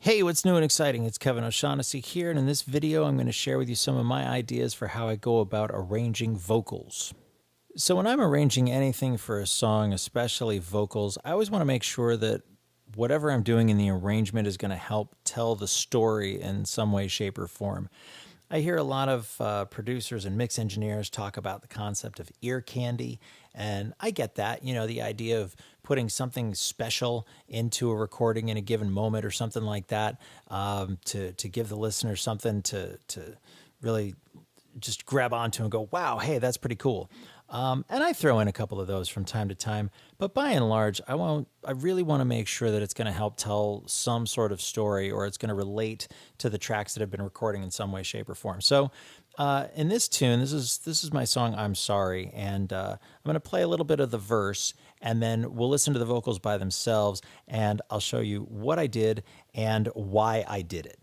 Hey, what's new and exciting? It's Kevin O'Shaughnessy here, and in this video I'm going to share with you some of my ideas for how I go about arranging vocals. So when I'm arranging anything for a song, especially vocals, I always want to make sure that whatever I'm doing in the arrangement is going to help tell the story in some way, shape, or form. I hear a lot of producers and mix engineers talk about the concept of ear candy, and I get that, the idea of putting something special into a recording in a given moment or something like that, to give the listener something to really just grab onto and go, wow, hey, that's pretty cool. And I throw in a couple of those from time to time, but by and large, I really want to make sure that it's going to help tell some sort of story, or it's going to relate to the tracks that have been recording in some way, shape, or form. So in this tune, this is my song, I'm Sorry, and I'm going to play a little bit of the verse, and then we'll listen to the vocals by themselves, and I'll show you what I did and why I did it.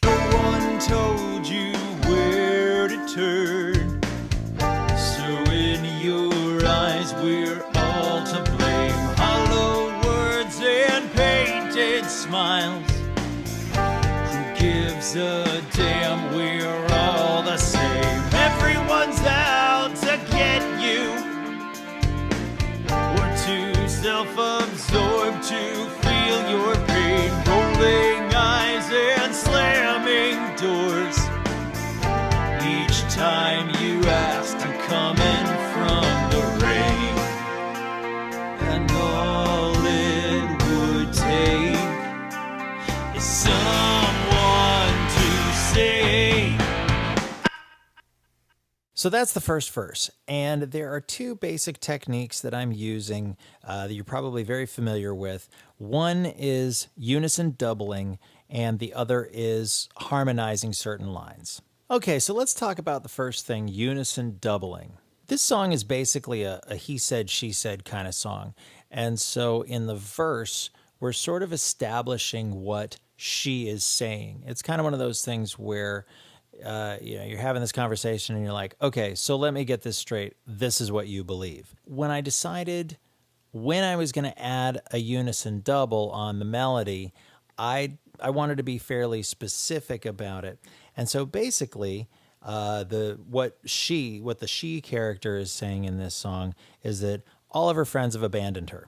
No one told you where to turn, so in your eyes we're all to blame. Hollow words and painted smiles. Who gives a damn? We're all the same. Everyone's out to get you. We're too self-absorbed to feel your pain. Rolling eyes and slamming doors. Each time you ask to come in from the rain, and all it would take is someone to say. So that's the first verse, and there are two basic techniques that I'm using that you're probably very familiar with. One is unison doubling, and the other is harmonizing certain lines. Okay, so let's talk about the first thing, unison doubling. This song is basically a he said, she said kind of song, and so in the verse, we're sort of establishing what she is saying. It's kind of one of those things where you're having this conversation and you're like, okay, so let me get this straight. This is what you believe. When I decided when I was going to add a unison double on the melody, I wanted to be fairly specific about it. And so basically, what the she character is saying in this song is that all of her friends have abandoned her.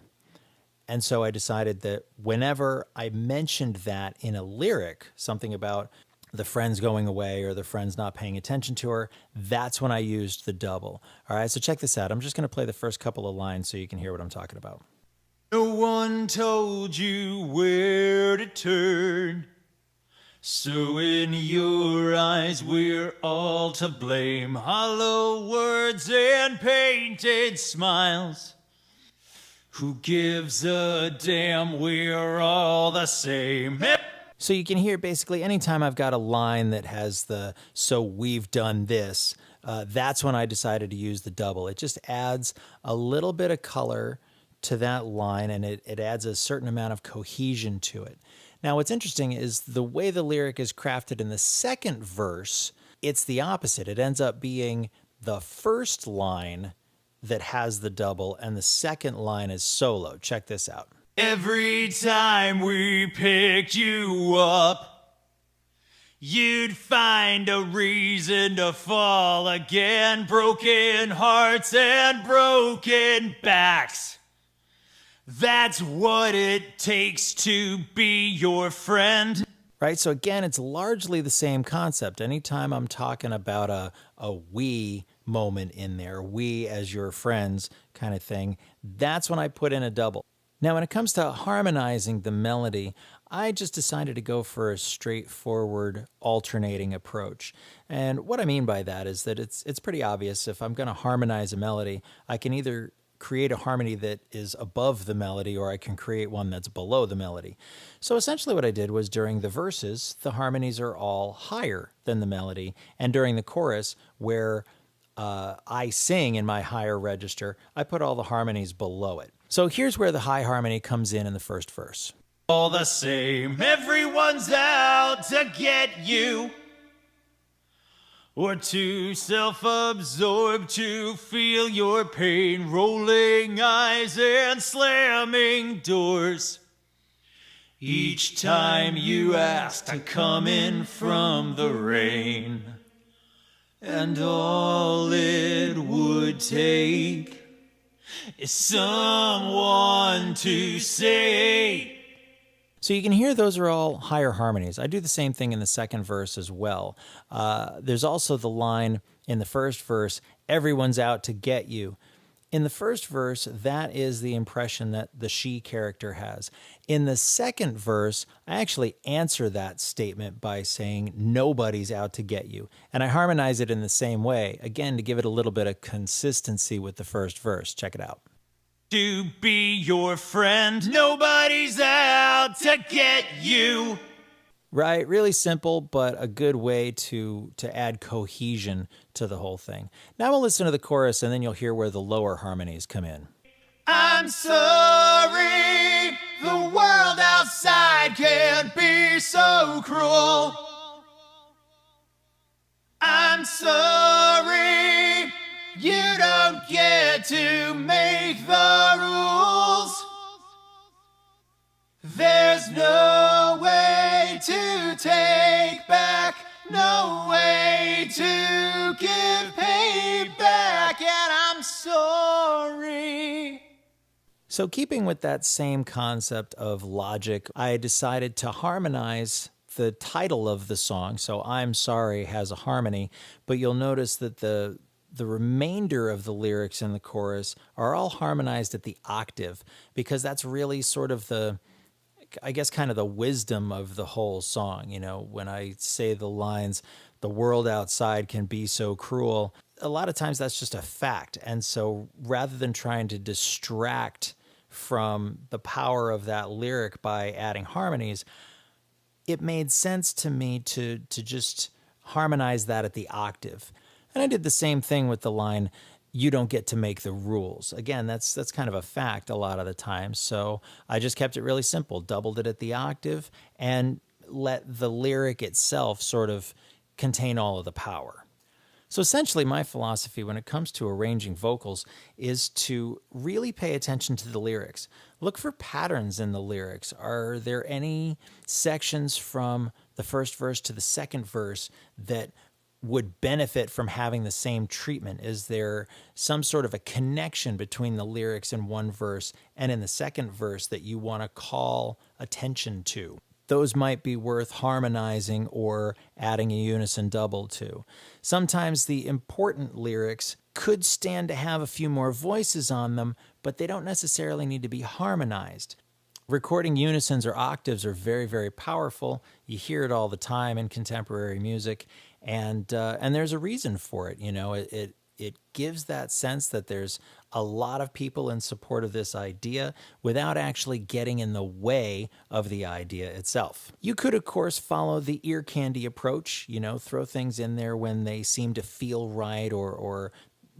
And so I decided that whenever I mentioned that in a lyric, something about the friends going away or the friends not paying attention to her, that's when I used the double. All right, so check this out. I'm just going to play the first couple of lines so you can hear what I'm talking about. No one told you where to turn, so in your eyes we're all to blame. Hollow words and painted smiles. Who gives a damn? We're all the same. So you can hear basically anytime I've got a line that has the "so we've done this," that's when I decided to use the double. It just adds a little bit of color to that line, and it adds a certain amount of cohesion to it. Now, what's interesting is the way the lyric is crafted in the second verse, it's the opposite. It ends up being the first line that has the double, and the second line is solo. Check this out. Every time we picked you up, you'd find a reason to fall again. Broken hearts and broken backs. That's what it takes to be your friend. Right, so again, it's largely the same concept. Anytime I'm talking about a we moment in there, we as your friends kind of thing, that's when I put in a double. Now, when it comes to harmonizing the melody, I just decided to go for a straightforward alternating approach. And what I mean by that is that it's pretty obvious. If I'm going to harmonize a melody, I can either create a harmony that is above the melody, or I can create one that's below the melody. So essentially what I did was during the verses, the harmonies are all higher than the melody. And during the chorus, where I sing in my higher register, I put all the harmonies below it. So here's where the high harmony comes in the first verse. All the same, everyone's out to get you. We're too self-absorbed to feel your pain. Rolling eyes and slamming doors. Each time you ask to come in from the rain, and all it would take is someone to say. So you can hear those are all higher harmonies. I do the same thing in the second verse as well. There's also the line in the first verse, everyone's out to get you. In the first verse, that is the impression that the she character has. In the second verse, I actually answer that statement by saying nobody's out to get you. And I harmonize it in the same way, again, to give it a little bit of consistency with the first verse. Check it out. To be your friend, nobody's out to get you. Right, really simple, but a good way to add cohesion to the whole thing. Now we'll listen to the chorus, and then you'll hear where the lower harmonies come in. I'm sorry, the world outside can't be so cruel. I'm sorry, you don't get to make the rules. There's no way to take back, no way to give payback, and I'm sorry. So keeping with that same concept of logic, I decided to harmonize the title of the song. So I'm Sorry has a harmony, but you'll notice that the remainder of the lyrics in the chorus are all harmonized at the octave, because that's really sort of the, I guess, kind of the wisdom of the whole song. You know, when I say the lines, the world outside can be so cruel, a lot of times that's just a fact. And so rather than trying to distract from the power of that lyric by adding harmonies, it made sense to me to just harmonize that at the octave. And I did the same thing with the line, you don't get to make the rules. Again, that's kind of a fact a lot of the time. So I just kept it really simple, doubled it at the octave, and let the lyric itself sort of contain all of the power. So essentially, my philosophy when it comes to arranging vocals is to really pay attention to the lyrics. Look for patterns in the lyrics. Are there any sections from the first verse to the second verse that would benefit from having the same treatment? Is there some sort of a connection between the lyrics in one verse and in the second verse that you want to call attention to? Those might be worth harmonizing or adding a unison double to. Sometimes the important lyrics could stand to have a few more voices on them, but they don't necessarily need to be harmonized. Recording unisons or octaves are very, very powerful. You hear it all the time in contemporary music, and there's a reason for it. You know, it gives that sense that there's a lot of people in support of this idea without actually getting in the way of the idea itself. You could, of course, follow the ear candy approach, you know, throw things in there when they seem to feel right or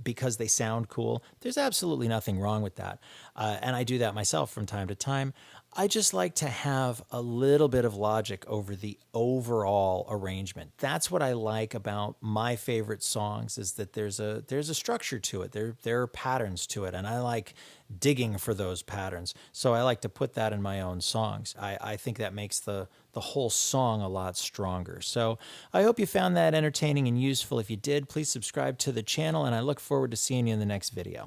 because they sound cool. There's absolutely nothing wrong with that. And I do that myself from time to time. I just like to have a little bit of logic over the overall arrangement. That's what I like about my favorite songs, is that there's a structure to it. There are patterns to it, and I like digging for those patterns. So I like to put that in my own songs. I think that makes the whole song a lot stronger. So I hope you found that entertaining and useful. If you did, please subscribe to the channel, and I look forward to seeing you in the next video.